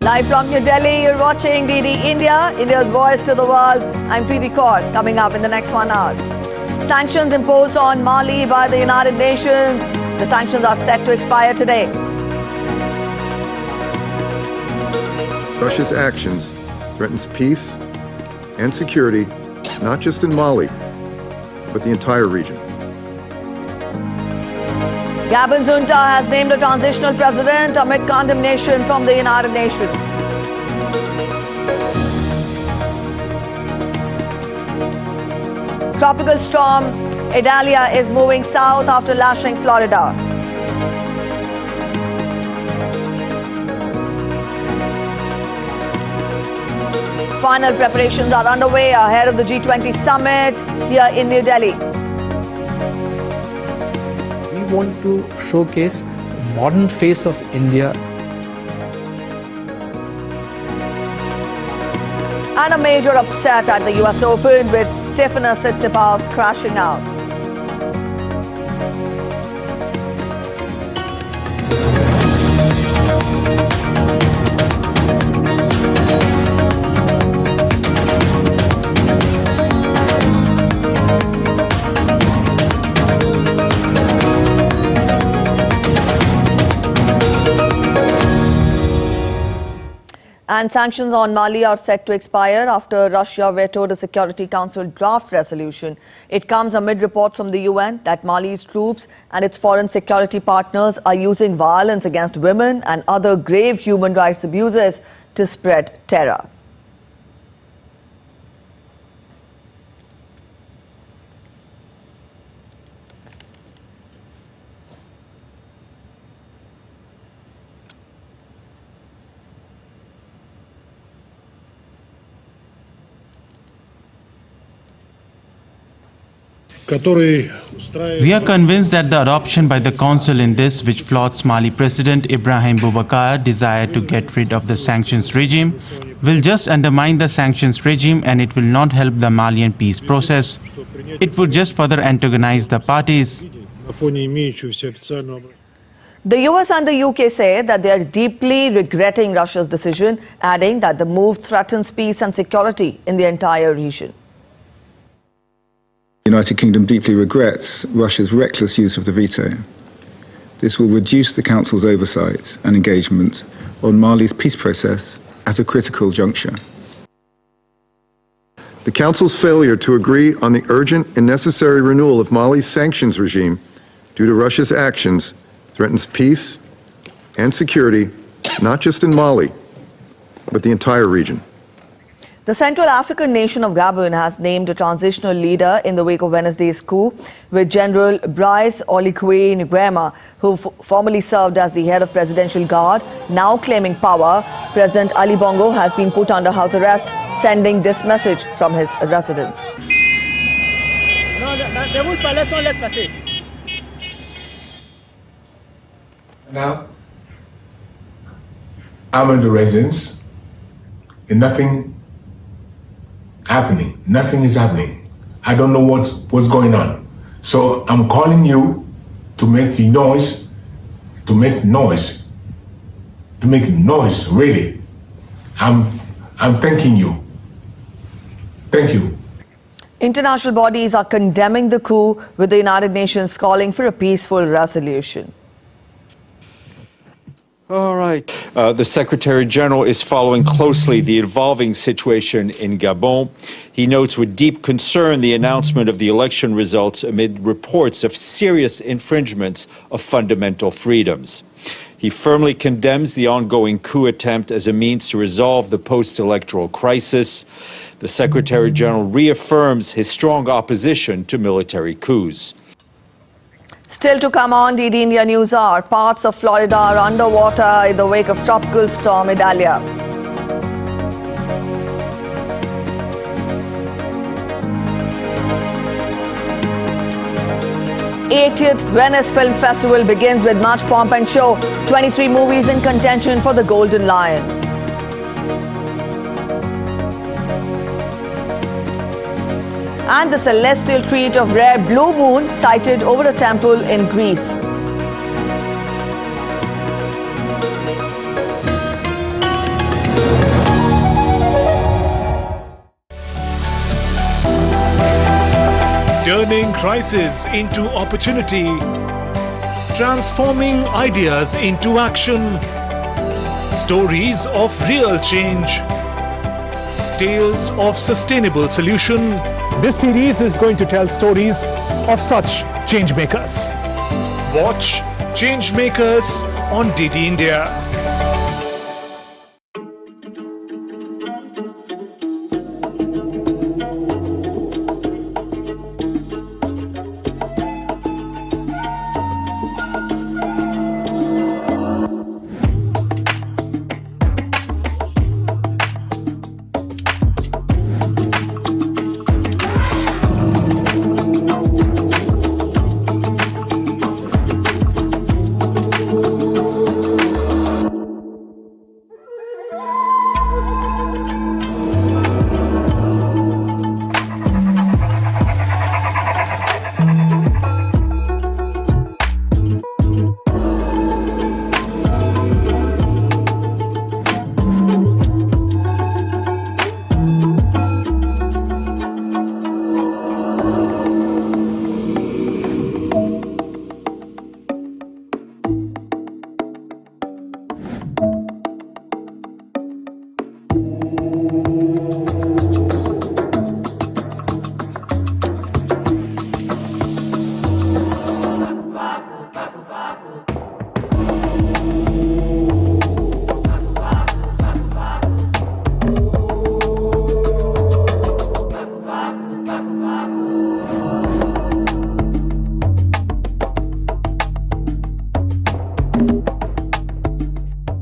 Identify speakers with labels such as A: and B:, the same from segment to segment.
A: Live from New Delhi, you're watching DD India, India's voice to the world. I'm Preeti Kaur, coming up in the next 1 hour. Sanctions imposed on Mali by the United Nations. The sanctions are set to expire today.
B: Russia's actions threatens peace and security, not just in Mali, but the entire region.
A: Gabon junta has named a transitional president amid condemnation from the United Nations. Tropical storm Idalia is moving south after lashing Florida. Final preparations are underway ahead of the G20 Summit here in New Delhi.
C: We want to showcase the modern face of India.
A: And a major upset at the U.S. Open with Tsitsipas crashing out. And sanctions on Mali are set to expire after Russia vetoed a Security Council draft resolution. It comes amid reports from the UN that Mali's troops and its foreign security partners are using violence against women and other grave human rights abuses to spread terror.
D: We are convinced that the adoption by the Council in this, which flouts Mali President Ibrahim Boubacar's desire to get rid of the sanctions regime, will just undermine the sanctions regime and it will not help the Malian peace process. It would just further antagonize the parties.
A: The US and the UK say that they are deeply regretting Russia's decision, adding that the move threatens peace and security in the entire region.
E: The United Kingdom deeply regrets Russia's reckless use of the veto. This will reduce the Council's oversight and engagement on Mali's peace process at a critical juncture.
B: The Council's failure to agree on the urgent and necessary renewal of Mali's sanctions regime due to Russia's actions threatens peace and security, not just in Mali, but the entire region.
A: The Central African nation of Gabon has named a transitional leader in the wake of Wednesday's coup, with General Brice Oligui Nguema, who formerly served as the head of Presidential Guard, now claiming power. President Ali Bongo has been put under house arrest, sending this message from his residence.
F: Now, I'm in the residence and nothing is happening. I don't know what's going on. So I'm calling you to make noise, really. I'm thanking you. Thank you.
A: International bodies are condemning the coup, with the United Nations calling for a peaceful resolution.
G: All right. The Secretary General is following closely the evolving situation in Gabon. He notes with deep concern the announcement of the election results amid reports of serious infringements of fundamental freedoms. He firmly condemns the ongoing coup attempt as a means to resolve the post-electoral crisis. The Secretary General reaffirms his strong opposition to military coups.
A: Still to come on DD India News Hour, parts of Florida are underwater in the wake of tropical storm Idalia. '80th Venice Film Festival begins with much pomp and show. 23 movies in contention for the Golden Lion. And the celestial treat of rare blue moon sighted over a temple in Greece.
H: turning crisis into opportunity, transforming ideas into action, stories of real change, tales of sustainable solution. This series is going to tell stories of such change makers. Watch Change Makers on DD India.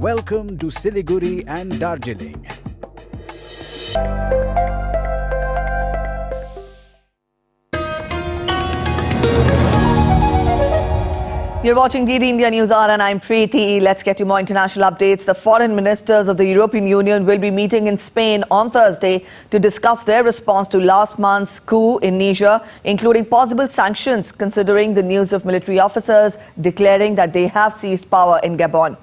I: Welcome to Siliguri and Darjeeling.
A: You're watching DD India News Hour and I'm Preeti. Let's get you more international updates. The foreign ministers of the European Union will be meeting in Spain on Thursday to discuss their response to last month's coup in Niger, including possible sanctions, considering the news of military officers declaring that they have seized power in Gabon.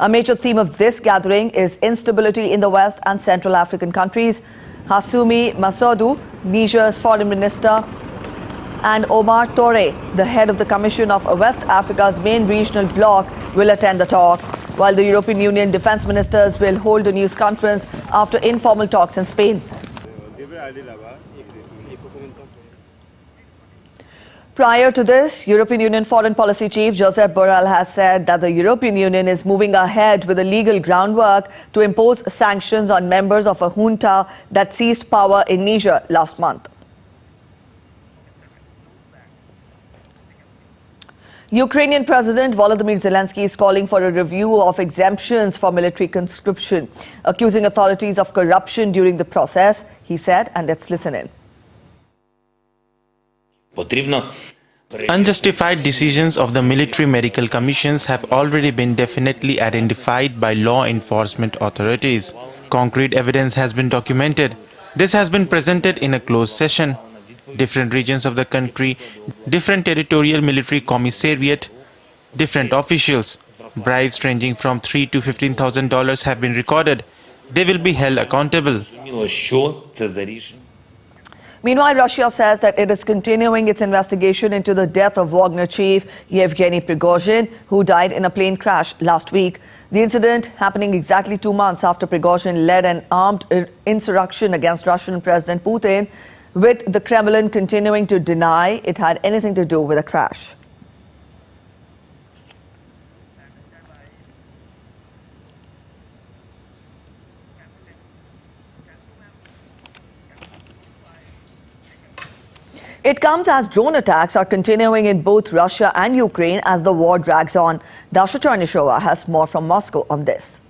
A: A major theme of this gathering is instability in the West and Central African countries. Hassoumi Massaoudou, Niger's foreign minister, and Omar Toure, the head of the Commission of West Africa's main regional bloc, will attend the talks, while the European Union defense ministers will hold a news conference after informal talks in Spain. Prior to this, European Union Foreign Policy Chief Josep Borrell has said that the European Union is moving ahead with the legal groundwork to impose sanctions on members of a junta that seized power in Niger last month. Ukrainian President Volodymyr Zelensky is calling for a review of exemptions for military conscription, accusing authorities of corruption during the process, he said, and let's listen in.
D: Unjustified decisions of the military medical commissions have already been definitely identified by law enforcement authorities. Concrete evidence has been documented. This has been presented in a closed session. Different regions of the country, different territorial military commissariat, different officials. Bribes ranging from $3,000 to $15,000 have been recorded. They will be held accountable.
A: Meanwhile, Russia says that it is continuing its investigation into the death of Wagner chief Yevgeny Prigozhin, who died in a plane crash last week. The incident happening exactly 2 months after Prigozhin led an armed insurrection against Russian President Putin, with the Kremlin continuing to deny it had anything to do with the crash. It comes as drone attacks are continuing in both Russia and Ukraine as the war drags on. Dasha Chernyshova has more from Moscow on this.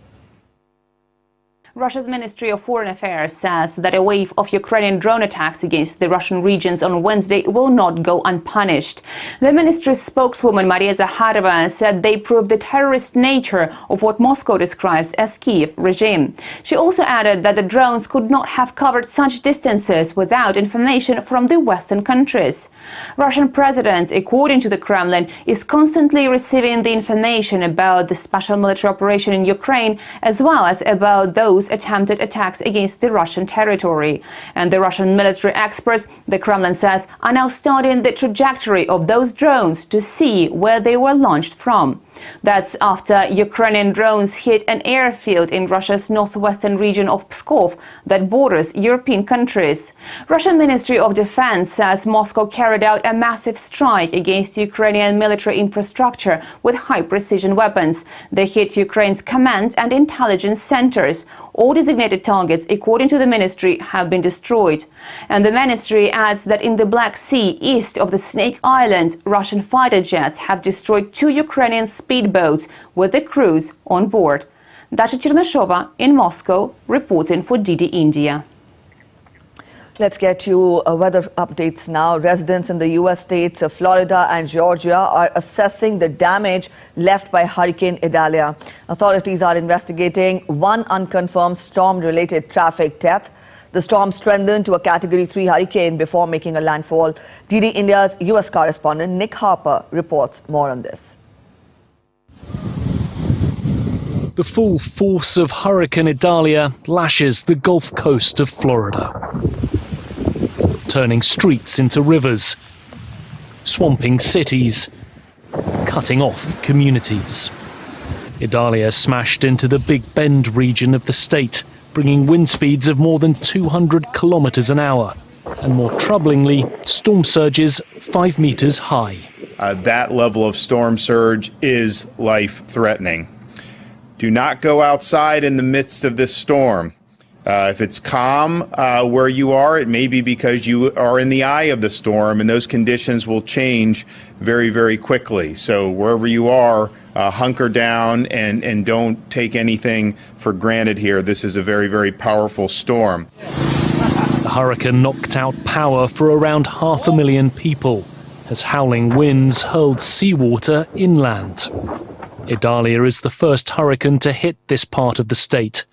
J: Russia's Ministry of Foreign Affairs says that a wave of Ukrainian drone attacks against the Russian regions on Wednesday will not go unpunished. The ministry's spokeswoman Maria Zakharova said they prove the terrorist nature of what Moscow describes as Kiev regime. She also added that the drones could not have covered such distances without information from the Western countries. Russian president, according to the Kremlin, is constantly receiving the information about the special military operation in Ukraine, as well as about those those attempted attacks against the Russian territory. And the Russian military experts, the Kremlin says, are now studying the trajectory of those drones to see where they were launched from. That's after Ukrainian drones hit an airfield in Russia's northwestern region of Pskov that borders European countries. Russian Ministry of Defense says Moscow carried out a massive strike against Ukrainian military infrastructure with high-precision weapons. They hit Ukraine's command and intelligence centers. All designated targets, according to the ministry, have been destroyed. And the ministry adds that in the Black Sea, east of the Snake Island, Russian fighter jets have destroyed 2 Ukrainian speedboats with the crews on board. Dasha Chernashova in Moscow, reporting for DD India.
A: Let's get to weather updates now. Residents in the U.S. states of Florida and Georgia are assessing the damage left by Hurricane Idalia. Authorities are investigating one unconfirmed storm-related traffic death. The storm strengthened to a Category 3 hurricane before making a landfall. DD India's U.S. correspondent Nick Harper reports more on this.
H: The full force of Hurricane Idalia lashes the Gulf Coast of Florida, turning streets into rivers, swamping cities, cutting off communities. Idalia smashed into the Big Bend region of the state, bringing wind speeds of more than 200 kilometers an hour, and more troublingly, storm surges 5 meters high.
K: That level of storm surge is life-threatening. Do not go outside in the midst of this storm. If it's calm where you are, it may be because you are in the eye of the storm, and those conditions will change very, very quickly. So wherever you are, hunker down and don't take anything for granted here. This is a very, very powerful storm.
H: The hurricane knocked out power for around 500,000 people as howling winds hurled seawater inland. Idalia is the first hurricane to hit this part of the state.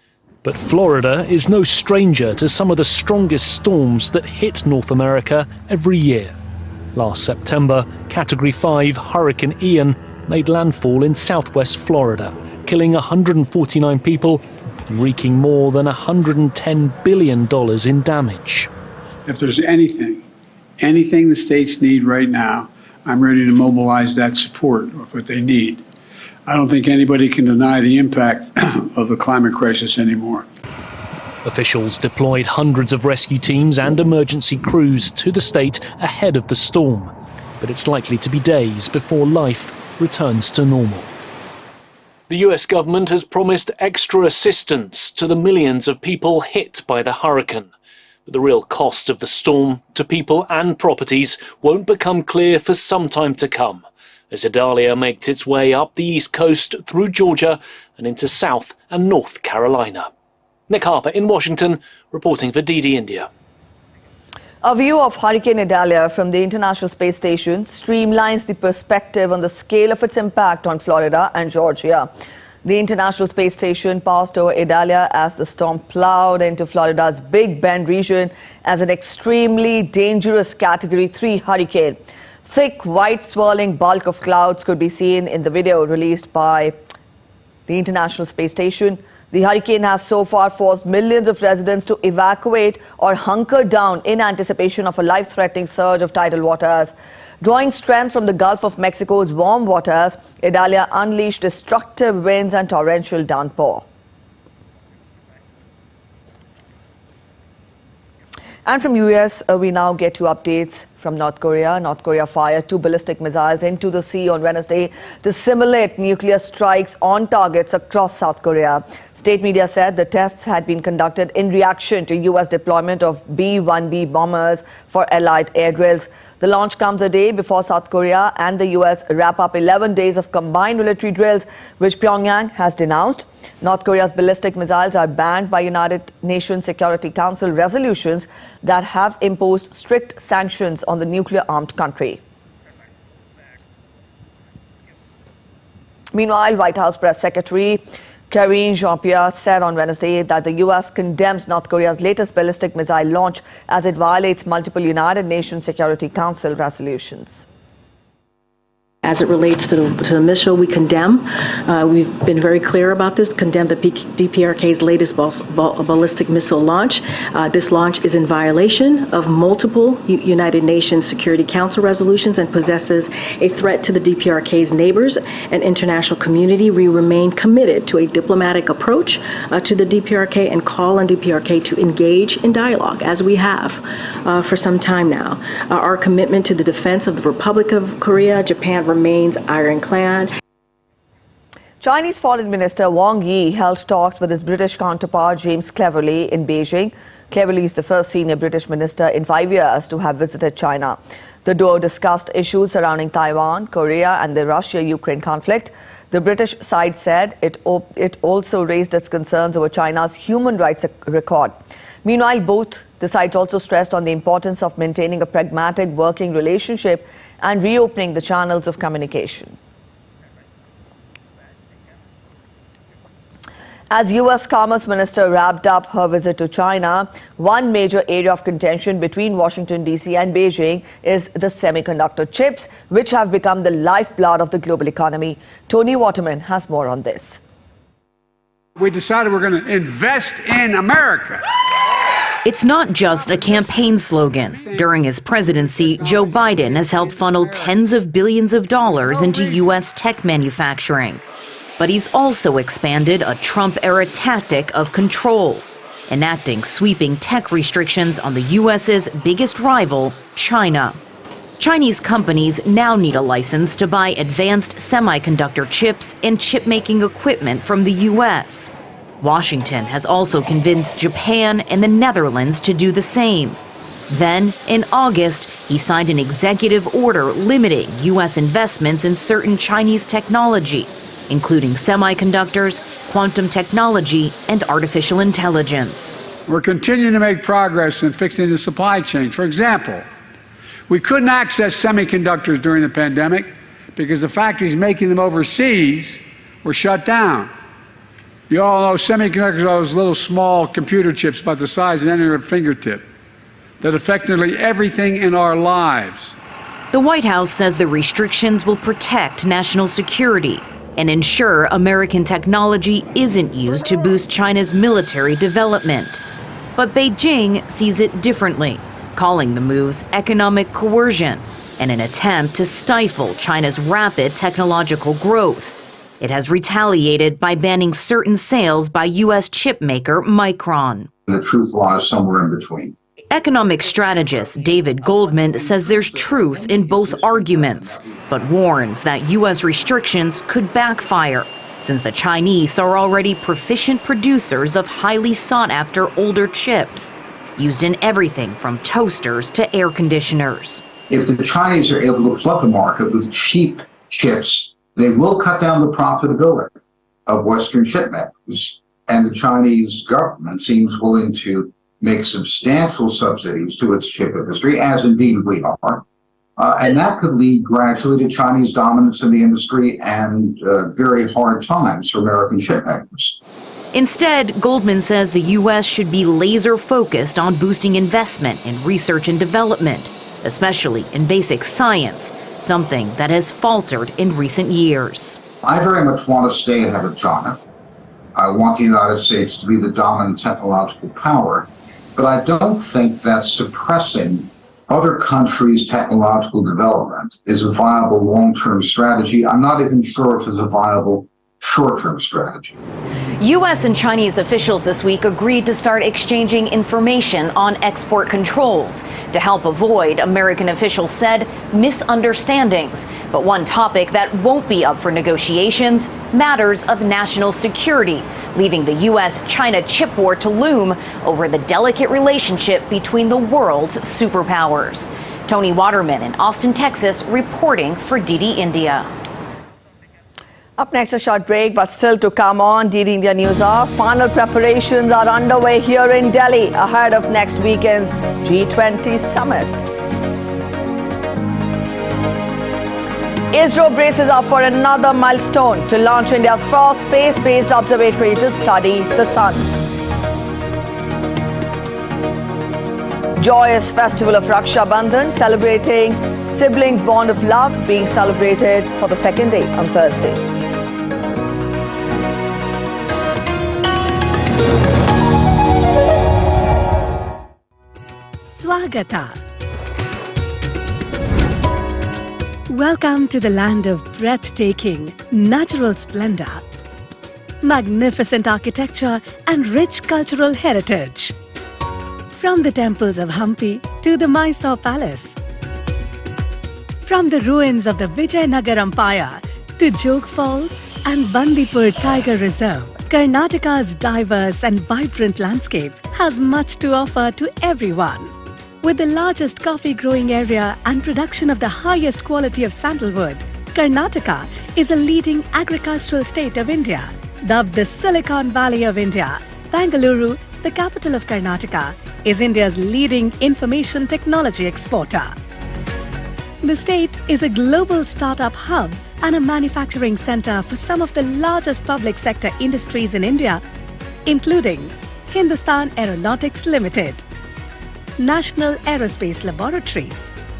H: But Florida is no stranger to some of the strongest storms that hit North America every year. Last September, Category 5 Hurricane Ian made landfall in southwest Florida, killing 149 people and wreaking more than $110 billion in damage.
L: If there's anything the states need right now, I'm ready to mobilize that support of what they need. I don't think anybody can deny the impact of the climate crisis anymore.
H: Officials deployed hundreds of rescue teams and emergency crews to the state ahead of the storm, but it's likely to be days before life returns to normal. The US government has promised extra assistance to the millions of people hit by the hurricane, but the real cost of the storm to people and properties won't become clear for some time to come, as Idalia makes its way up the east coast through Georgia and into South and North Carolina. Nick Harper in Washington, reporting for DD India.
A: A view of Hurricane Idalia from the International Space Station streamlines the perspective on the scale of its impact on Florida and Georgia. The International Space Station passed over Idalia as the storm plowed into Florida's Big Bend region as an extremely dangerous Category 3 hurricane. Thick, white, swirling bulk of clouds could be seen in the video released by the International Space Station. The hurricane has so far forced millions of residents to evacuate or hunker down in anticipation of a life-threatening surge of tidal waters. Drawing strength from the Gulf of Mexico's warm waters, Idalia unleashed destructive winds and torrential downpour. And from US, we now get to updates from North Korea. North Korea fired 2 ballistic missiles into the sea on Wednesday to simulate nuclear strikes on targets across South Korea. State media said the tests had been conducted in reaction to US deployment of B-1B bombers for Allied air drills. The launch comes a day before South Korea and the US wrap up 11 days of combined military drills, which Pyongyang has denounced. North Korea's ballistic missiles are banned by United Nations Security Council resolutions that have imposed strict sanctions on the nuclear-armed country. Meanwhile, White House Press Secretary Karine Jean-Pierre said on Wednesday that the U.S. condemns North Korea's latest ballistic missile launch as it violates multiple United Nations Security Council resolutions.
M: As it relates to the missile, we condemn. We've been very clear about this, condemn the DPRK's latest ballistic missile launch. This launch is in violation of multiple United Nations Security Council resolutions and possesses a threat to the DPRK's neighbors and international community. We remain committed to a diplomatic approach to the DPRK and call on DPRK to engage in dialogue, as we have for some time now. Our commitment to the defense of the Republic of Korea, Japan, remains ironclad.
A: Chinese Foreign Minister Wang Yi held talks with his British counterpart James Cleverly in Beijing. Cleverly is the first senior British minister in 5 years to have visited China. The duo discussed issues surrounding Taiwan, Korea and the Russia-Ukraine conflict. The British side said it also raised its concerns over China's human rights record. Meanwhile, both the sides also stressed on the importance of maintaining a pragmatic working relationship and reopening the channels of communication. As U.S. Commerce Minister wrapped up her visit to China, one major area of contention between Washington, D.C. and Beijing is the semiconductor chips, which have become the lifeblood of the global economy. Tony Waterman has more on this.
L: We decided we're going to invest in America.
N: It's not just a campaign slogan. During his presidency, Joe Biden has helped funnel tens of billions of dollars into U.S. tech manufacturing. But he's also expanded a Trump-era tactic of control, enacting sweeping tech restrictions on the U.S.'s biggest rival, China. Chinese companies now need a license to buy advanced semiconductor chips and chip-making equipment from the U.S. Washington has also convinced Japan and the Netherlands to do the same. Then, in August, he signed an executive order limiting U.S. investments in certain Chinese technology, including semiconductors, quantum technology, and artificial intelligence.
L: We're continuing to make progress in fixing the supply chain. For example, we couldn't access semiconductors during the pandemic because the factories making them overseas were shut down. You all know semiconductors are those little small computer chips about the size of any fingertip that affect nearly everything in our lives.
N: The White House says the restrictions will protect national security and ensure American technology isn't used to boost China's military development. But Beijing sees it differently, calling the moves economic coercion and an attempt to stifle China's rapid technological growth. It has retaliated by banning certain sales by U.S. chip maker Micron.
O: The truth lies somewhere in between.
N: Economic strategist David Goldman says there's truth in both arguments, but warns that U.S. restrictions could backfire, since the Chinese are already proficient producers of highly sought-after older chips, used in everything from toasters to air conditioners.
O: If the Chinese are able to flood the market with cheap chips, they will cut down the profitability of Western chip makers, and the Chinese government seems willing to make substantial subsidies to its chip industry, as indeed we are, and that could lead gradually to Chinese dominance in the industry and very hard times for American chip makers.
N: Instead, Goldman says the U.S. should be laser-focused on boosting investment in research and development, especially in basic science, something that has faltered in recent years.
O: I very much want to stay ahead of China. I want the United States to be the dominant technological power, but I don't think that suppressing other countries' technological development is a viable long-term strategy. I'm not even sure if it's a viable short-term strategy.
N: U.S. and Chinese officials this week agreed to start exchanging information on export controls to help avoid, American officials said, misunderstandings. But one topic that won't be up for negotiations, matters of national security, leaving the U.S.-China chip war to loom over the delicate relationship between the world's superpowers. Tony Waterman in Austin, Texas, reporting for DD India.
A: Up next, a short break, but still to come on DD India News Hour. Final preparations are underway here in Delhi ahead of next weekend's G20 Summit. ISRO braces up for another milestone to launch India's first space-based observatory to study the sun. Joyous festival of Raksha Bandhan celebrating siblings' bond of love being celebrated for the second day on Thursday.
P: Swagata. Welcome to the land of breathtaking, natural splendor, magnificent architecture and rich cultural heritage. From the temples of Hampi to the Mysore Palace, from the ruins of the Vijayanagar Empire to Jog Falls and Bandipur Tiger Reserve, Karnataka's diverse and vibrant landscape has much to offer to everyone. With the largest coffee growing area and production of the highest quality of sandalwood, Karnataka is a leading agricultural state of India. Dubbed the Silicon Valley of India, Bangalore, the capital of Karnataka, is India's leading information technology exporter. The state is a global startup hub and a manufacturing center for some of the largest public sector industries in India, including Hindustan Aeronautics Limited, National Aerospace Laboratories,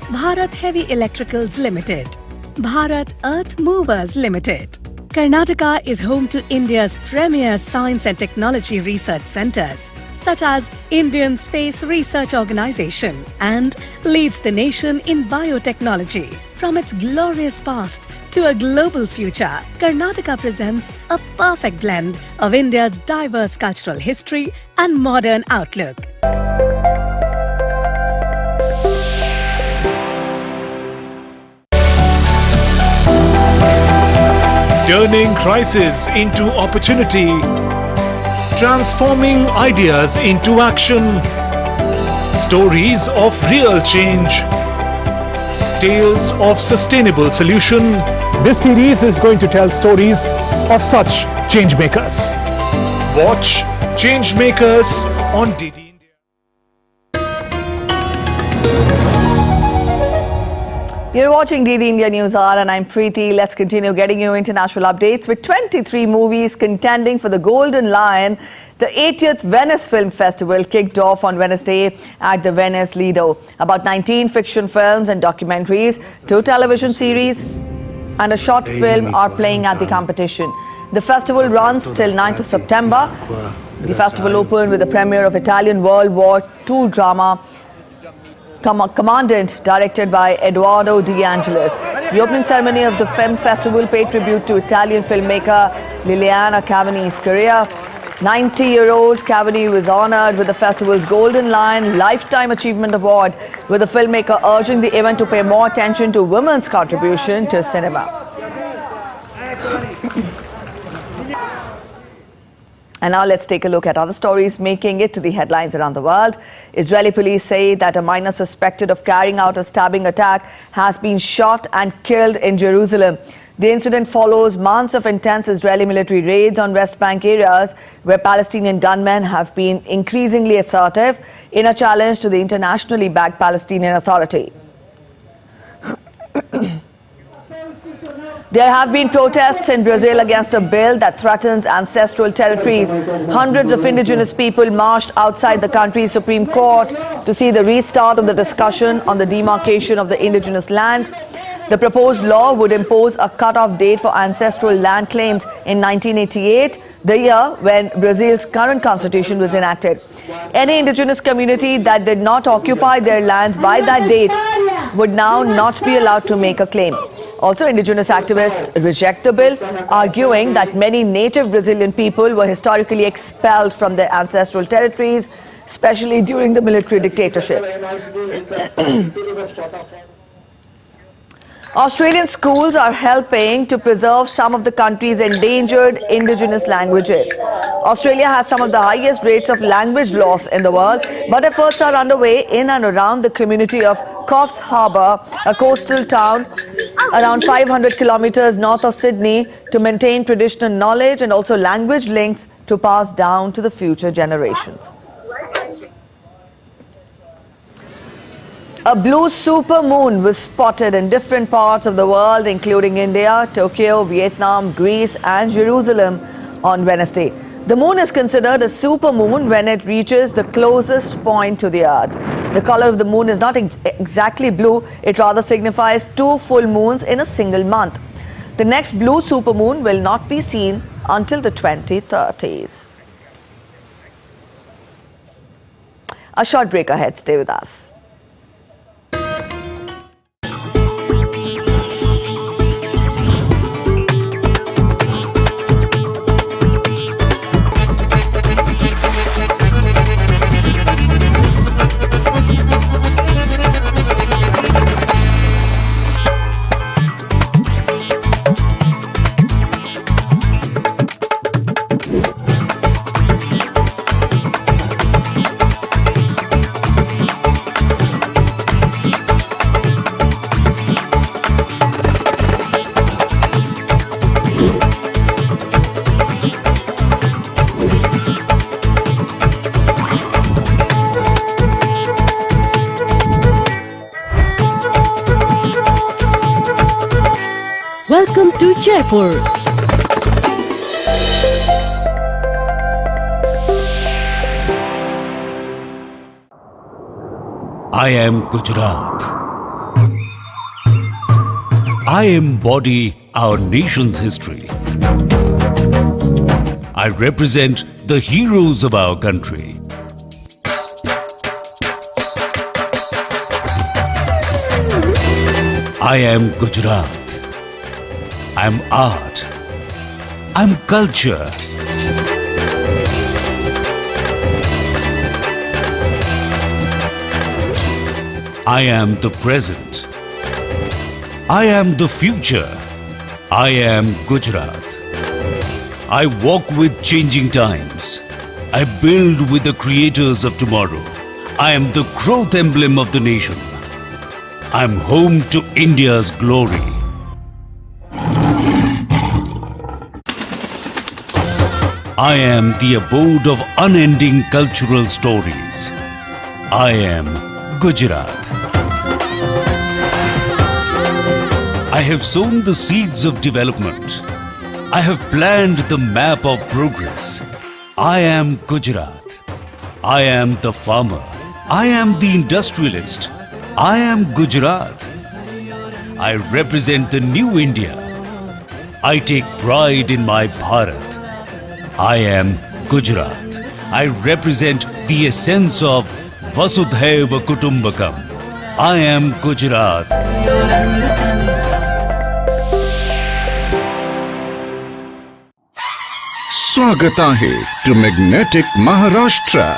P: Bharat Heavy Electricals Limited, Bharat Earth Movers Limited. Karnataka is home to India's premier science and technology research centers, such as Indian Space Research Organization, and leads the nation in biotechnology. From its glorious past to a global future, Karnataka presents a perfect blend of India's diverse cultural history and modern outlook.
H: Turning crisis into opportunity, transforming ideas into action, stories of real change, tales of sustainable solution.
Q: This series is going to tell stories of such change makers.
H: Watch Change Makers on DD.
A: You're watching DD India News Hour and I'm Preeti. Let's continue getting you international updates. With 23 movies contending for the Golden Lion, the 80th Venice Film Festival kicked off on Wednesday at the Venice Lido. About 19 fiction films and documentaries, 2 television series and a short film are playing at the competition. The festival runs till 9th of September. The festival opened with the premiere of Italian World War II drama Commandant, directed by Edoardo De Angelis. The opening ceremony of the film festival paid tribute to Italian filmmaker Liliana Cavani's career. 90-year-old Cavani was honored with the festival's Golden Lion Lifetime Achievement Award, with the filmmaker urging the event to pay more attention to women's contribution to cinema. And now let's take a look at other stories making it to the headlines around the world. Israeli police say that a minor suspected of carrying out a stabbing attack has been shot and killed in Jerusalem. The incident follows months of intense Israeli military raids on West Bank areas where Palestinian gunmen have been increasingly assertive in a challenge to the internationally backed Palestinian Authority. There have been protests in Brazil against a bill that threatens ancestral territories. Hundreds of indigenous people marched outside the country's Supreme Court to see the restart of the discussion on the demarcation of the indigenous lands. The proposed law would impose a cut-off date for ancestral land claims in 1988, the year when Brazil's current constitution was enacted. Any indigenous community that did not occupy their lands by that date would now not be allowed to make a claim. Also, indigenous activists reject the bill, arguing that many native Brazilian people were historically expelled from their ancestral territories, especially during the military dictatorship. Australian schools are helping to preserve some of the country's endangered indigenous languages. Australia has some of the highest rates of language loss in the world, but efforts are underway in and around the community of Coffs Harbour, a coastal town around 500 kilometers north of Sydney, to maintain traditional knowledge and also language links to pass down to the future generations. A blue supermoon was spotted in different parts of the world, including India, Tokyo, Vietnam, Greece and Jerusalem on Wednesday. The moon is considered a supermoon when it reaches the closest point to the Earth. The color of the moon is not exactly blue, it rather signifies 2 full moons in a single month. The next blue supermoon will not be seen until the 2030s. A short break ahead, stay with us.
P: Welcome to Jaipur.
R: I am Gujarat. I embody our nation's history. I represent the heroes of our country. I am Gujarat. I'm art. I'm culture. I am the present. I am the future. I am Gujarat. I walk with changing times. I build with the creators of tomorrow. I am the growth emblem of the nation. I'm home to India's glory. I am the abode of unending cultural stories. I am Gujarat. I have sown the seeds of development. I have planned the map of progress. I am Gujarat. I am the farmer. I am the industrialist. I am Gujarat. I represent the new India. I take pride in my Bharat. I am Gujarat. I represent the essence of Vasudhaiva Kutumbakam. I am Gujarat.
S: स्वागत आहे to magnetic Maharashtra.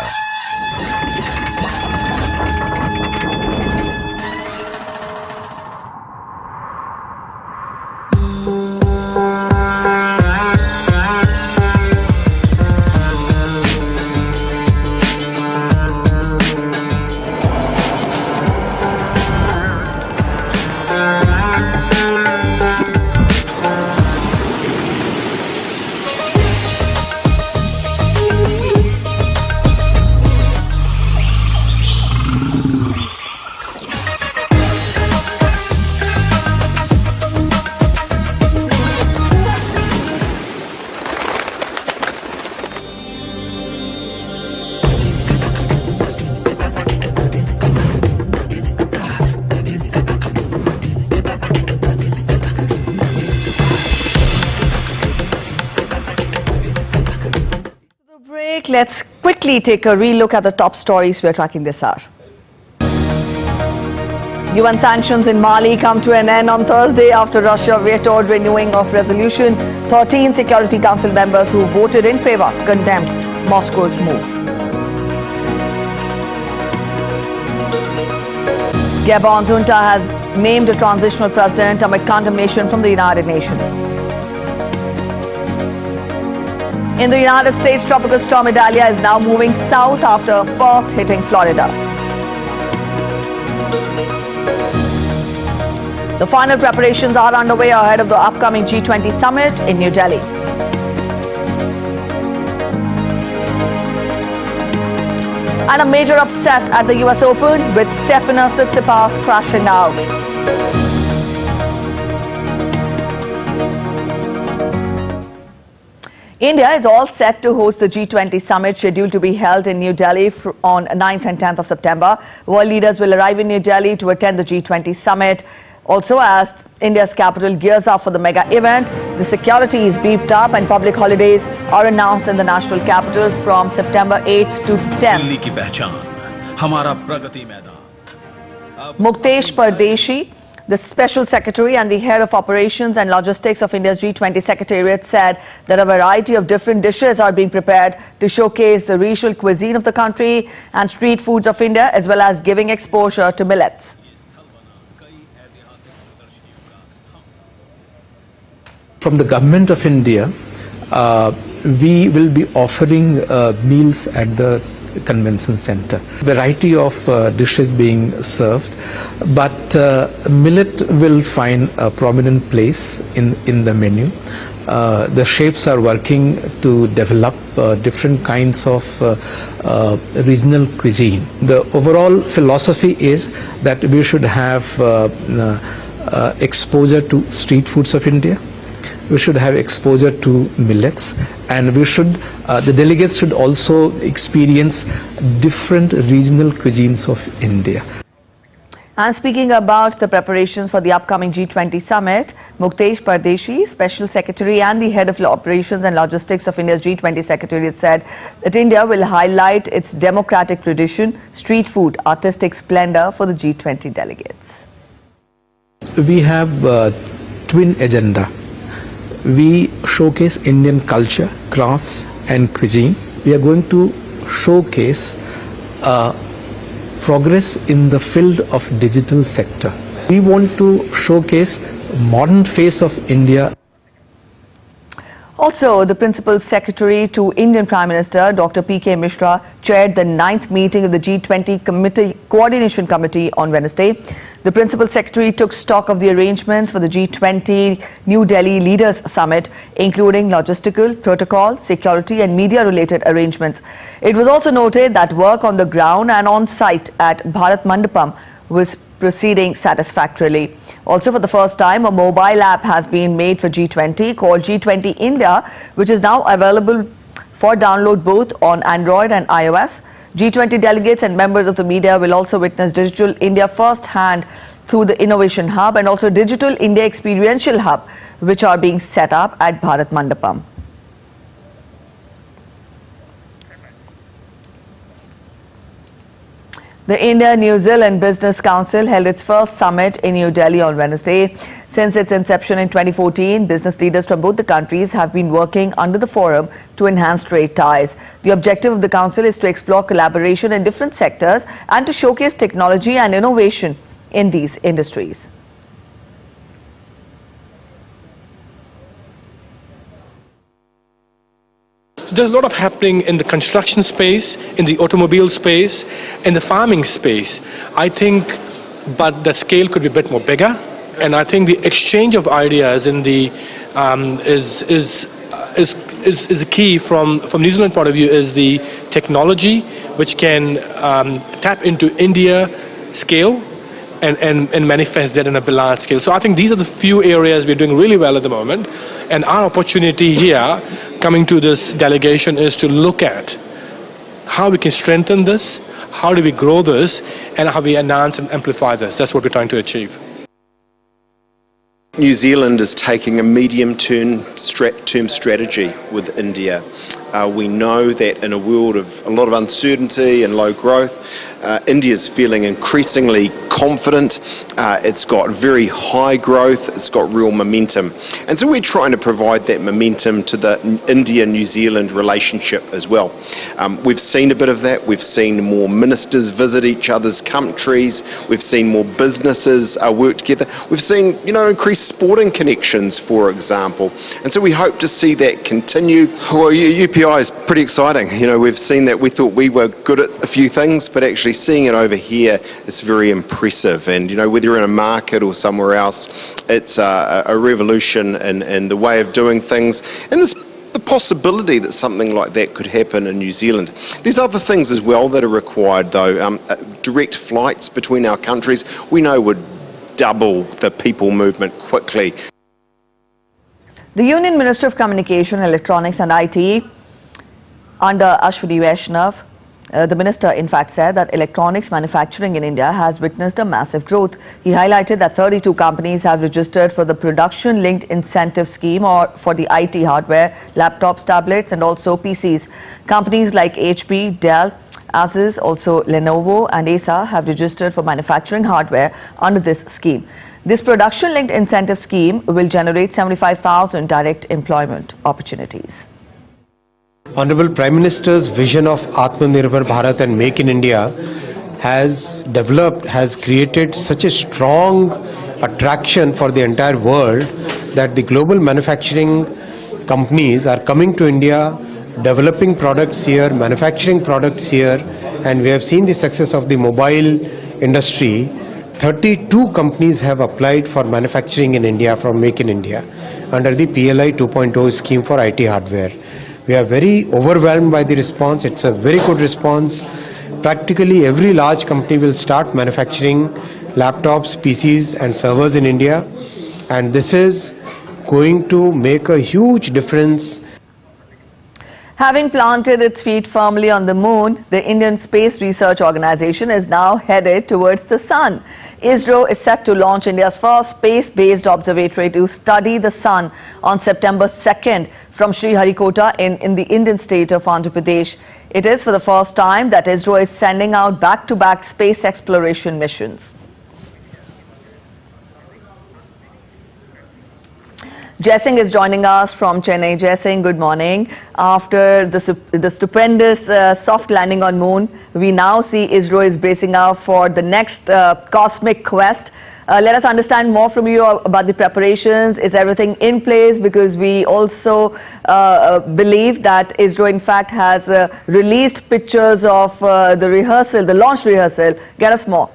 A: Let's quickly take a relook at the top stories we're tracking this hour. UN sanctions in Mali come to an end on Thursday after Russia vetoed renewing of resolution. 13 Security Council members who voted in favor condemned Moscow's move. Gabon junta has named a transitional president amid condemnation from the United Nations. In the United States, tropical storm Idalia is now moving south after first hitting Florida. The final preparations are underway ahead of the upcoming G20 Summit in New Delhi. And a major upset at the U.S. Open with Tsitsipas crashing out. India is all set to host the G20 Summit scheduled to be held in New Delhi on 9th and 10th of September. World leaders will arrive in New Delhi to attend the G20 Summit. Also, as India's capital gears up for the mega event, the security is beefed up and public holidays are announced in the national capital from September 8th to 10th. Muktesh Pardeshi, the Special Secretary and the Head of Operations and Logistics of India's G20 Secretariat, said that a variety of different dishes are being prepared to showcase the regional cuisine of the country and street foods of India, as well as giving exposure to millets.
C: From the Government of India, we will be offering meals at the convention center. Variety of dishes being served, but millet will find a prominent place in the menu. The chefs are working to develop different kinds of regional cuisine. The overall philosophy is that we should have exposure to street foods of India. We should have exposure to millets, and we should, the delegates should also experience different regional cuisines of India.
A: And speaking about the preparations for the upcoming G20 Summit, Muktesh Pardeshi, Special Secretary and the Head of Operations and Logistics of India's G20 Secretariat, said that India will highlight its democratic tradition, street food, artistic splendor for the G20 delegates.
C: We have twin agenda. We showcase Indian culture, crafts and cuisine. We are going to showcase progress in the field of digital sector. We want to showcase modern face of India.
A: Also, the Principal Secretary to Indian Prime Minister Dr. P.K. Mishra chaired the 9th meeting of the G20 Coordination Committee on Wednesday. The Principal Secretary took stock of the arrangements for the G20 New Delhi Leaders Summit, including logistical, protocol, security and media-related arrangements. It was also noted that work on the ground and on site at Bharat Mandapam was proceeding satisfactorily. Also, for the first time, a mobile app has been made for G20 called G20 India, which is now available for download both on Android and iOS. G20 delegates and members of the media will also witness Digital India firsthand through the Innovation Hub and also Digital India Experiential Hub, which are being set up at Bharat Mandapam. The India-New Zealand Business Council held its first summit in New Delhi on Wednesday. Since its inception in 2014, business leaders from both the countries have been working under the forum to enhance trade ties. The objective of the council is to explore collaboration in different sectors and to showcase technology and innovation in these industries.
T: So there's a lot of happening in the construction space, in the automobile space, in the farming space. I think, but the scale could be a bit more bigger. And I think the exchange of ideas in the is the key from New Zealand point of view is the technology which can tap into India scale and manifest that in a balanced scale. So I think these are the few areas we're doing really well at the moment. And our opportunity here, coming to this delegation, is to look at how we can strengthen this, how do we grow this, and how we enhance and amplify this. That's what we're trying to achieve.
U: New Zealand is taking a medium-term strategy with India. We know that in a world of a lot of uncertainty and low growth, India is feeling increasingly confident. It's got very high growth. It's got real momentum. And so we're trying to provide that momentum to the India-New Zealand relationship as well. We've seen a bit of that. We've seen more ministers visit each other's countries. We've seen more businesses work together. We've seen, increased sporting connections, for example. And so we hope to see that continue. Well, UPI is pretty exciting. We've seen that. We thought we were good at a few things, but actually seeing it over here, it's very impressive. And, whether you're in a market or somewhere else, it's a revolution in the way of doing things. And there's the possibility that something like that could happen in New Zealand. There's other things as well that are required, though. Direct flights between our countries, we know would double the people movement quickly.
A: The Union Minister of Communication, Electronics and IT under Ashwini Vaishnav, the minister in fact said that electronics manufacturing in India has witnessed a massive growth. He highlighted that 32 companies have registered for the production linked incentive scheme or for the IT hardware, laptops, tablets and also PCs. Companies like HP, Dell, Asus, also Lenovo and Acer have registered for manufacturing hardware under this scheme. This production linked incentive scheme will generate 75,000 direct employment opportunities.
E: Honorable Prime Minister's vision of Atmanirbhar Bharat and Make in India has created such a strong attraction for the entire world that the global manufacturing companies are coming to India, developing products here, manufacturing products here, and we have seen the success of the mobile industry. 32 companies have applied for manufacturing in India from Make in India under the PLI 2.0 scheme for IT hardware. We are very overwhelmed by the response. It's a very good response. Practically every large company will start manufacturing laptops, PCs and servers in India, and this is going to make a huge difference.
A: Having planted its feet firmly on the moon, the Indian Space Research Organization is now headed towards the sun. ISRO is set to launch India's first space-based observatory to study the sun on September 2nd from Sriharikota in the Indian state of Andhra Pradesh. It is for the first time that ISRO is sending out back-to-back space exploration missions. Jai Singh is joining us from Chennai. Jai Singh, good morning. After the stupendous soft landing on moon, we now see ISRO is bracing up for the next cosmic quest. Let us understand more from you about the preparations. Is everything in place? Because we also believe that ISRO in fact has released pictures of the rehearsal, the launch rehearsal. Get us more.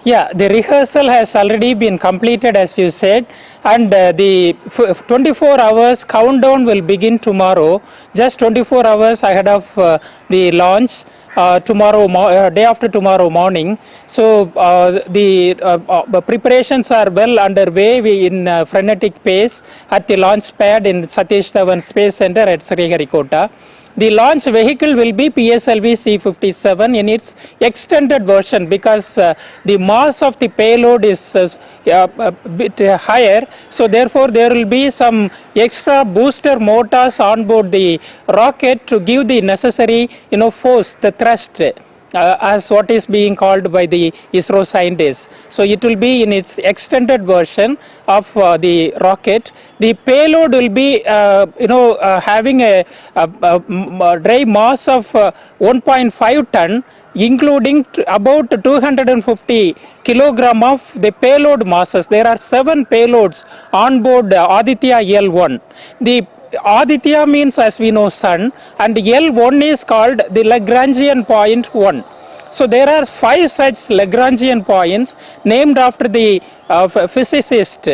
V: Yeah, the rehearsal has already been completed, as you said, and the 24 hours countdown will begin tomorrow, just 24 hours ahead of the launch. Day after tomorrow morning. So the preparations are well underway. We in frenetic pace at the launch pad in Satish Dhawan Space Center at Sriharikota. The launch vehicle will be PSLV C-57 in its extended version because the mass of the payload is a bit higher. So therefore there will be some extra booster motors on board the rocket to give the necessary force, the thrust. As what is being called by the ISRO scientists. So it will be in its extended version of the rocket. The payload will be having a dry mass of 1.5 ton, including about 250 kilogram of the payload masses. There are 7 payloads on board Aditya L1. The Aditya means, as we know, sun, and L1 is called the Lagrangian point 1. So there are 5 such Lagrangian points named after the physicist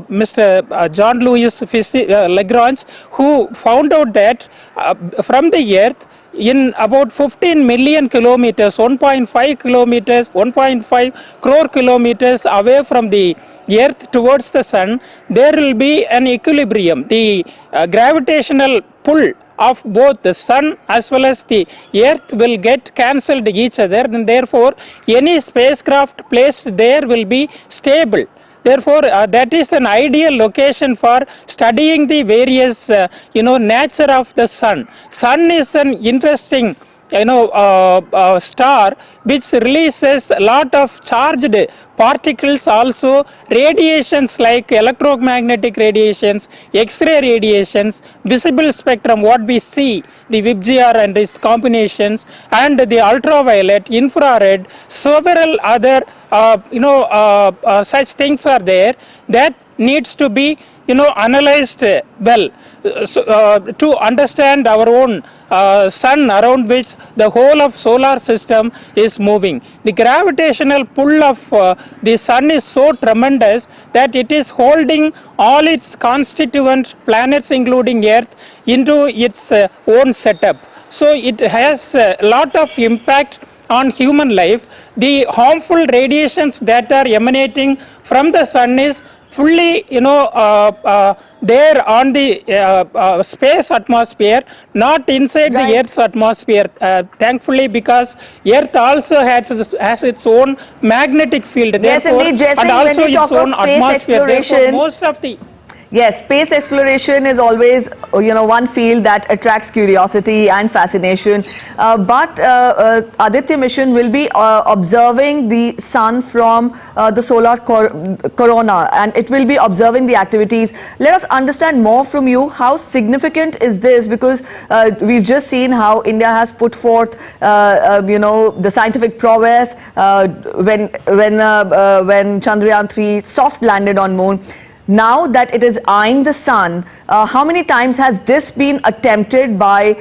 V: Mr. John Louis Lagrange, who found out that from the Earth, in about 15 million kilometers, 1.5 crore kilometers away from the Earth towards the sun, there will be an equilibrium. The gravitational pull of both the sun as well as the Earth will get cancelled each other, and therefore any spacecraft placed there will be stable. Therefore, that is an ideal location for studying the various, nature of the sun. Sun is an interesting, star which releases a lot of charged particles, also radiations like electromagnetic radiations, X-ray radiations, visible spectrum, what we see, the VIBGR and its combinations, and the ultraviolet, infrared, several other such things are there that needs to be analyzed well to understand our own sun around which the whole of solar system is moving. The gravitational pull of the sun is so tremendous that it is holding all its constituent planets, including Earth, into its own setup. So it has a lot of impact on human life. The harmful radiations that are emanating from the sun is fully, there on the space atmosphere, not inside the Earth's atmosphere. Thankfully, because Earth also has its own magnetic field.
A: Yes,
V: therefore,
A: indeed, Jay Singh,
V: and also
A: when we
V: its
A: talk
V: own
A: of space
V: atmosphere. Therefore,
A: exploration,
V: most of the
A: yes, space exploration is always, one field that attracts curiosity and fascination. But Aditya mission will be observing the sun from the solar corona, and it will be observing the activities. Let us understand more from you. How significant is this? Because we've just seen how India has put forth, the scientific prowess when Chandrayaan 3 soft landed on moon. Now that it is eyeing the sun, how many times has this been attempted by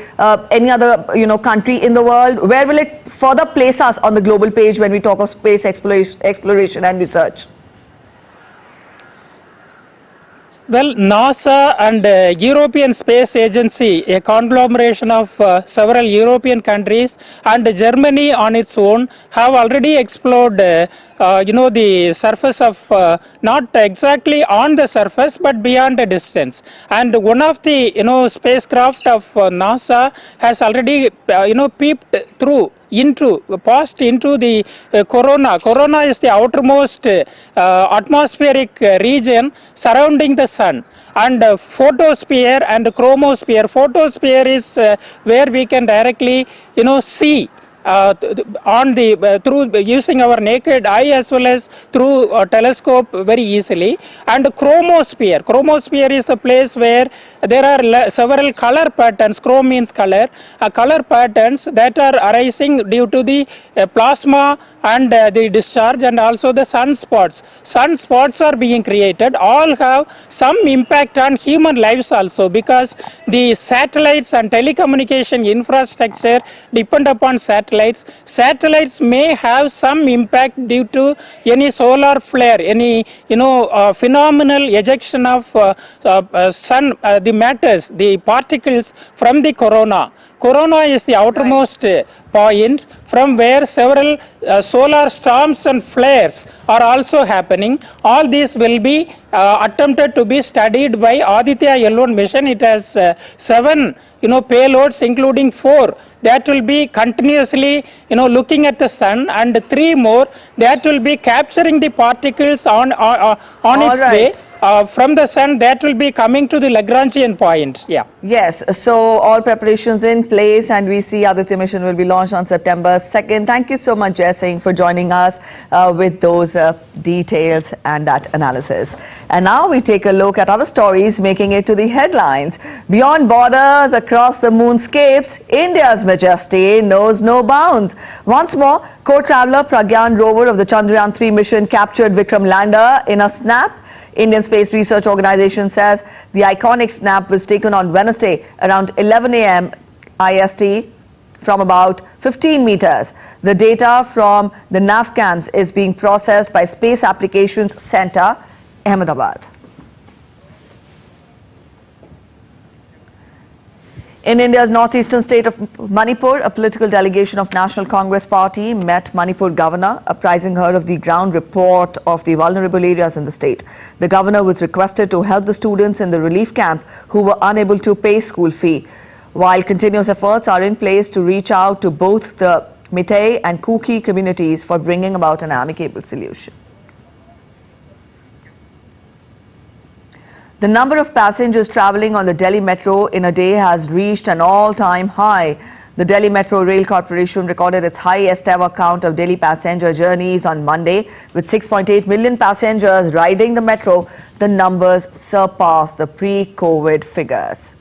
A: any other country in the world? Where will it further place us on the global page when we talk of space exploration and research?
V: Well, NASA and European Space Agency, a conglomeration of several European countries, and Germany on its own have already explored, the surface of, not exactly on the surface, but beyond a distance. And one of the, spacecraft of NASA has already, peeped through passed into the corona. Corona is the outermost atmospheric region surrounding the sun, and photosphere and chromosphere. Photosphere is where we can directly see on the through using our naked eye as well as through a telescope very easily. And chromosphere is the place where there are several color patterns. Chrome means color, color patterns that are arising due to the plasma and the discharge, and also the sunspots. Sunspots are being created. All have some impact on human lives also, because the satellites and telecommunication infrastructure depend upon satellites. Satellites may have some impact due to any solar flare, any phenomenal ejection of sun, the matters, the particles from the corona. Corona is the outermost point from where several solar storms and flares are also happening. All these will be attempted to be studied by Aditya L1 mission. It has 7 payloads, including 4 that will be continuously looking at the sun, and 3 more that will be capturing the particles on its way from the sun, that will be coming to the Lagrangian point. Yeah.
A: Yes, so all preparations in place, and we see Aditya mission will be launched on September 2nd. Thank you so much, Jay Singh, for joining us with those details and that analysis. And now we take a look at other stories making it to the headlines. Beyond borders, across the moonscapes, India's majesty knows no bounds. Once more, co-traveler Pragyan rover of the Chandrayaan 3 mission captured Vikram lander in a snap. Indian Space Research Organization says the iconic snap was taken on Wednesday around 11 a.m. IST from about 15 meters. The data from the nav cams is being processed by Space Applications Center, Ahmedabad. In India's northeastern state of Manipur, a political delegation of National Congress Party met Manipur governor, apprising her of the ground report of the vulnerable areas in the state. The governor was requested to help the students in the relief camp who were unable to pay school fee, while continuous efforts are in place to reach out to both the Meitei and Kuki communities for bringing about an amicable solution. The number of passengers travelling on the Delhi Metro in a day has reached an all-time high. The Delhi Metro Rail Corporation recorded its highest ever count of daily passenger journeys on Monday. With 6.8 million passengers riding the metro, the numbers surpassed the pre-COVID figures.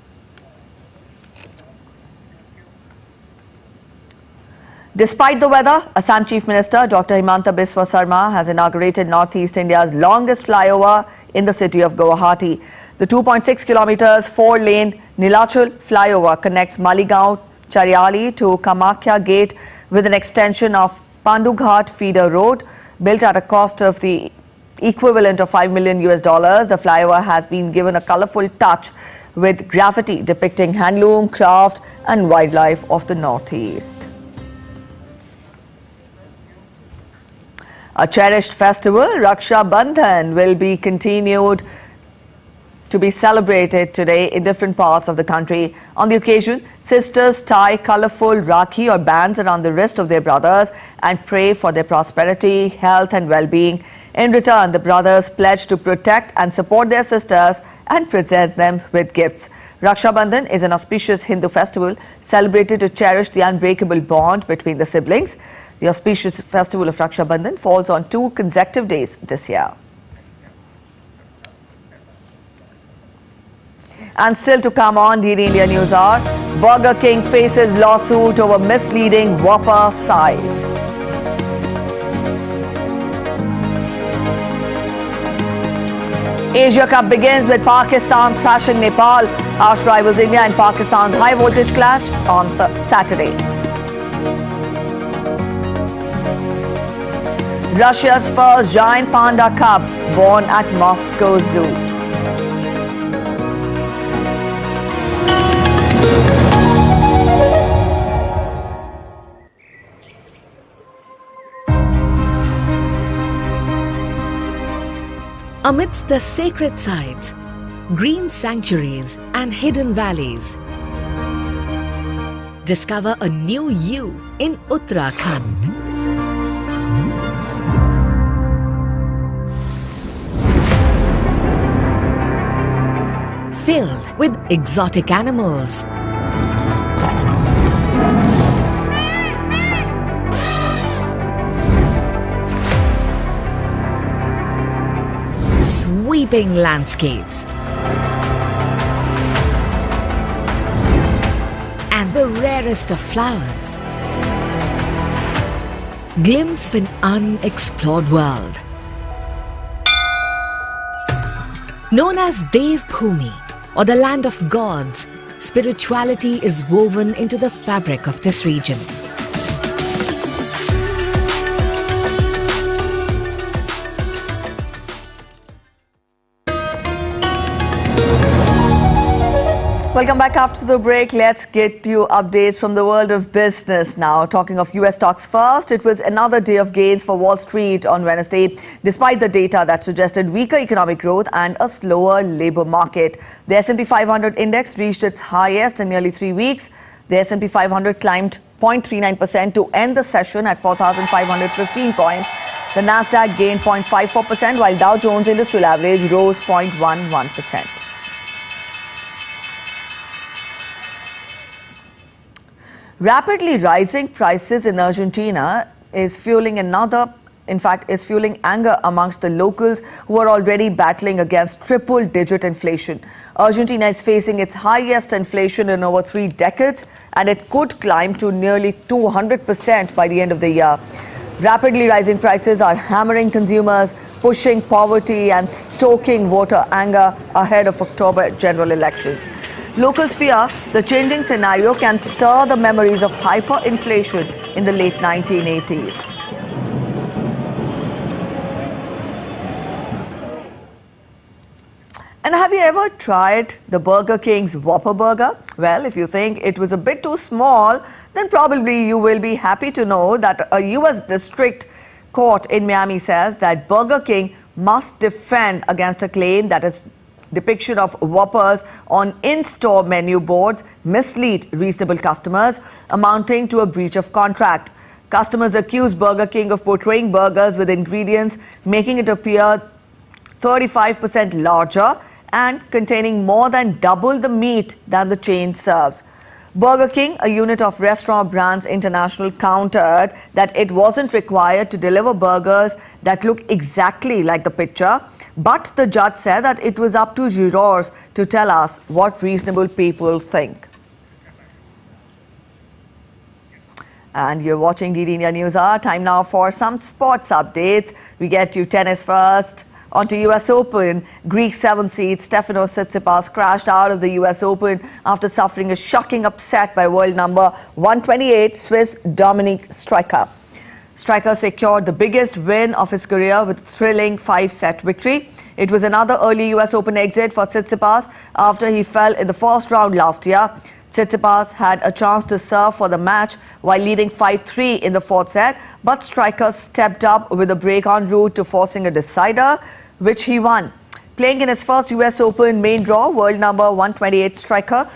A: Despite the weather, Assam Chief Minister Dr. Himanta Biswa Sarma has inaugurated Northeast India's longest flyover in the city of Guwahati. The 2.6 kilometers 4-lane Nilachal flyover connects Maligaon, Chariali to Kamakhya Gate with an extension of Pandughat feeder road. Built at a cost of the equivalent of $5 million, the flyover has been given a colorful touch with graffiti depicting handloom, craft and wildlife of the Northeast. A cherished festival, Raksha Bandhan, will be continued to be celebrated today in different parts of the country. On the occasion, sisters tie colourful rakhi or bands around the wrist of their brothers and pray for their prosperity, health and well-being. In return, the brothers pledge to protect and support their sisters and present them with gifts. Raksha Bandhan is an auspicious Hindu festival celebrated to cherish the unbreakable bond between the siblings. The auspicious festival of Raksha Bandhan falls on 2 consecutive days this year. And still to come on DD India News Hour, Burger King faces lawsuit over misleading Whopper size. Asia Cup begins with Pakistan thrashing Nepal. Arch rivals India and Pakistan's high voltage clash on Saturday. Russia's first giant panda cub born at Moscow Zoo.
B: Amidst the sacred sites, green sanctuaries and hidden valleys, discover a new you in Uttarakhand. Filled with exotic animals, sweeping landscapes, and the rarest of flowers. Glimpse of an unexplored world. Known as Dev Bhumi, or the land of gods, spirituality is woven into the fabric of this region.
A: Welcome back after the break. Let's get you updates from the world of business now. Talking of US stocks first, it was another day of gains for Wall Street on Wednesday, despite the data that suggested weaker economic growth and a slower labor market. The S&P 500 index reached its highest in nearly 3 weeks. The S&P 500 climbed 0.39% to end the session at 4,515 points. The Nasdaq gained 0.54%, while Dow Jones Industrial Average rose 0.11%. Rapidly rising prices in Argentina is fueling anger amongst the locals who are already battling against triple-digit inflation. Argentina is facing its highest inflation in over 3 decades, and it could climb to nearly 200% by the end of the year. Rapidly rising prices are hammering consumers, pushing poverty and stoking voter anger ahead of October general elections. Locals fear the changing scenario can stir the memories of hyperinflation in the late 1980s. And have you ever tried the Burger King's Whopper Burger? Well, if you think it was a bit too small, then probably you will be happy to know that a U.S. district court in Miami says that Burger King must defend against a claim that its depiction of Whoppers on in-store menu boards mislead reasonable customers, amounting to a breach of contract. Customers accuse Burger King of portraying burgers with ingredients making it appear 35% larger and containing more than double the meat than the chain serves. Burger King, a unit of Restaurant Brands International, countered that it wasn't required to deliver burgers that look exactly like the picture, but the judge said that it was up to jurors to tell us what reasonable people think. And you're watching DD India News Hour. Time now for some sports updates. We get to tennis first. On to US Open, Greek 7th seed Stefanos Tsitsipas crashed out of the US Open after suffering a shocking upset by world number 128 Swiss Dominic Striker. Striker secured the biggest win of his career with a thrilling 5-set victory. It was another early US Open exit for Tsitsipas after he fell in the first round last year. Tsitsipas had a chance to serve for the match while leading 5-3 in the fourth set, but striker stepped up with a break en route to forcing a decider, which he won. Playing in his first US Open main draw, world number 128 striker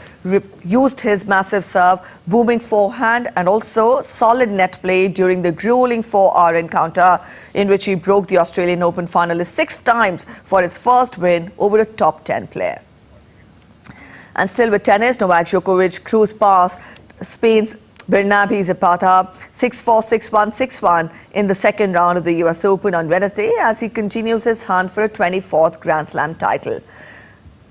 A: used his massive serve, booming forehand and also solid net play during the grueling 4-hour encounter in which he broke the Australian Open finalist 6 times for his first win over a top 10 player. And still with tennis, Novak Djokovic cruised past Spain's Bernabé Zapata 6-4, 6-1, 6-1 in the second round of the US Open on Wednesday as he continues his hunt for a 24th Grand Slam title.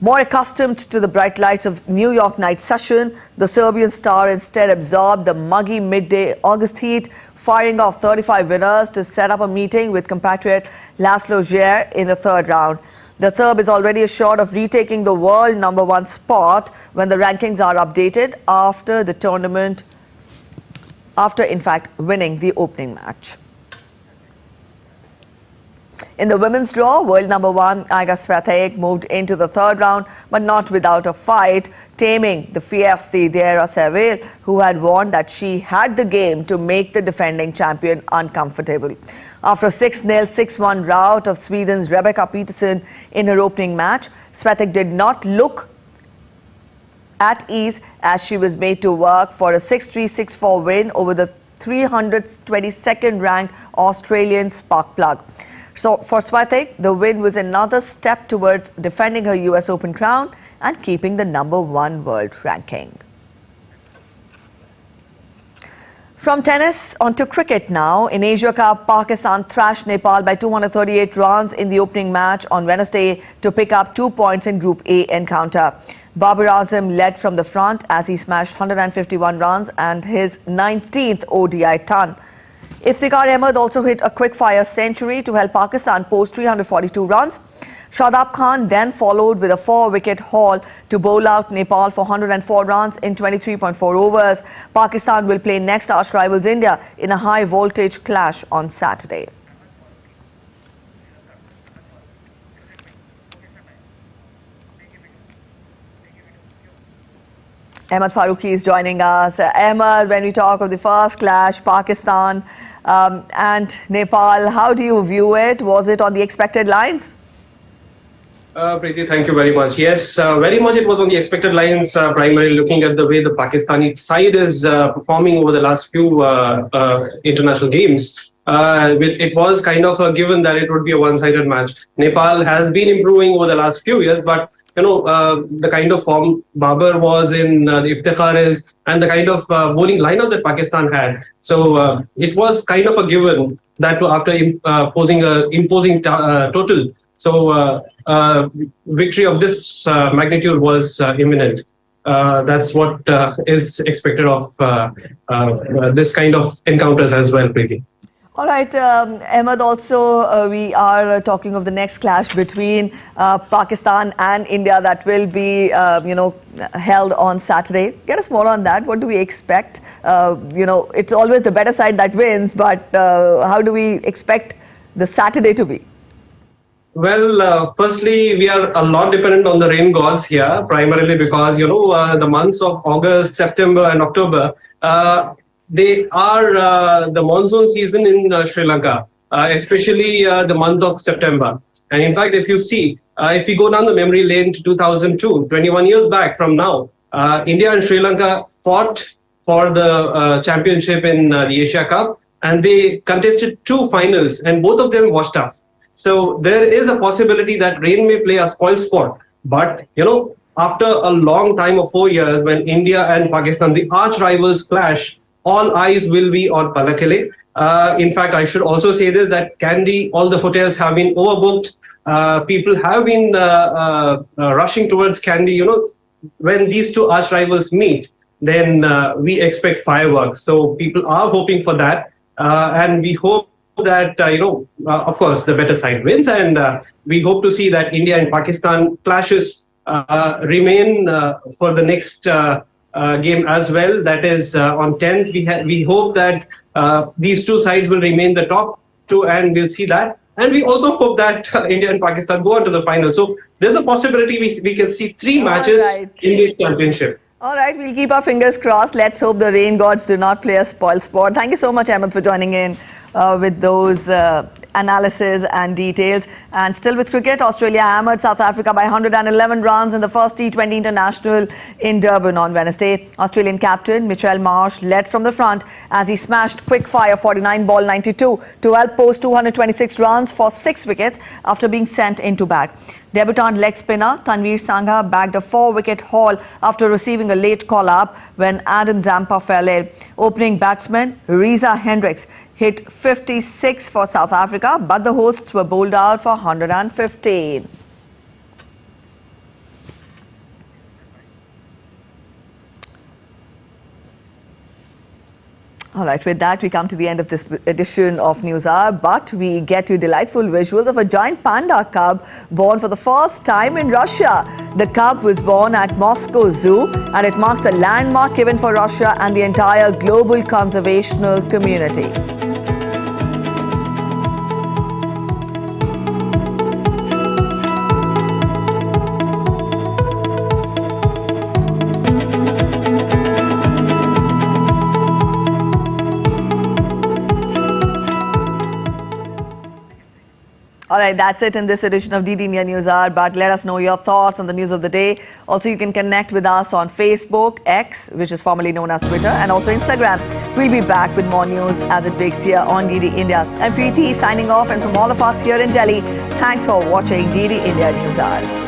A: More accustomed to the bright lights of New York night session, the Serbian star instead absorbed the muggy midday August heat, firing off 35 winners to set up a meeting with compatriot Laslo Djere in the third round. The Serb is already assured of retaking the world #1 spot when the rankings are updated after the tournament, after in fact winning the opening match. In the women's draw, world #1 Iga Swiatek moved into the third round, but not without a fight, taming the feisty Dera Seville, who had warned that she had the game to make the defending champion uncomfortable. After a 6-0, 6-1 rout of Sweden's Rebecca Peterson in her opening match, Swiatek did not look at ease as she was made to work for a 6-3, 6-4 win over the 322nd ranked Australian spark plug. So for Swiatek, the win was another step towards defending her US Open crown and keeping the #1 world ranking. From tennis onto cricket now. In Asia Cup, Pakistan thrashed Nepal by 238 runs in the opening match on Wednesday to pick up 2 points in Group A encounter. Babar Azam led from the front as he smashed 151 runs and his 19th ODI ton. Iftikhar Ahmed also hit a quick-fire century to help Pakistan post 342 runs. Shadab Khan then followed with a 4-wicket haul to bowl out Nepal for 104 runs in 23.4 overs. Pakistan will play next arch rivals India in a high-voltage clash on Saturday. Ahmed Farooqi is joining us. Ahmed, when we talk of the first clash, Pakistan and Nepal, how do you view it? Was it on the expected lines?
F: Preeti, thank you very much. Yes, very much it was on the expected lines, primarily looking at the way the Pakistani side is performing over the last few international games. It was kind of a given that it would be a one-sided match. Nepal has been improving over the last few years, but you know, the kind of form Babar was in, the Iftikhar is, and the kind of bowling lineup that Pakistan had. So it was kind of a given that after imposing total. So victory of this magnitude was imminent. That's what is expected of this kind of encounters as well, Preeti.
A: All right, Ahmed, also we are talking of the next clash between Pakistan and India that will be, held on Saturday. Get us more on that. What do we expect? It's always the better side that wins, but how do we expect the Saturday to be?
F: Well, firstly, we are a lot dependent on the rain gods here, primarily because, the months of August, September and October, they are the monsoon season in Sri Lanka, especially the month of September. And in fact, if you see, if we go down the memory lane to 2002, 21 years back from now, India and Sri Lanka fought for the championship in the Asia Cup, and they contested 2 finals, and both of them washed off. So there is a possibility that rain may play a spoil sport. But, after a long time of 4 years, when India and Pakistan, the arch rivals, clash, all eyes will be on Palakele. In fact, I should also say this, that Kandy, all the hotels have been overbooked. People have been rushing towards Kandy. When these 2 arch rivals meet, then we expect fireworks. So people are hoping for that. And we hope that, of course, the better side wins. And we hope to see that India and Pakistan clashes remain for the next game as well. That is on 10th. We hope that these 2 sides will remain the top 2, and we'll see that. And we also hope that India and Pakistan go on to the final. So there's a possibility we can see 3 matches in this championship.
A: All right, we'll keep our fingers crossed. Let's hope the rain gods do not play a spoil sport. Thank you so much, Ahmed, for joining in with those analysis and details. And still with cricket, Australia hammered South Africa by 111 runs in the first T20 International in Durban on Wednesday. Australian captain Mitchell Marsh led from the front as he smashed quick-fire 49 ball 92 to help post 226 runs for 6 wickets after being sent into bat. Debutant leg spinner Tanveer Sangha bagged a 4-wicket haul after receiving a late call-up when Adam Zampa fell ill. Opening batsman Reza Hendricks hit 56 for South Africa, but the hosts were bowled out for 115. All right, with that, we come to the end of this edition of News Hour, but we get you delightful visuals of a giant panda cub born for the first time in Russia. The cub was born at Moscow Zoo, and it marks a landmark event for Russia and the entire global conservational community. All right, that's it in this edition of DD India News Hour, but let us know your thoughts on the news of the day. Also, you can connect with us on Facebook, X, which is formerly known as Twitter, and also Instagram. We'll be back with more news as it breaks here on DD India. I'm Preeti signing off, and from all of us here in Delhi, thanks for watching DD India News Hour.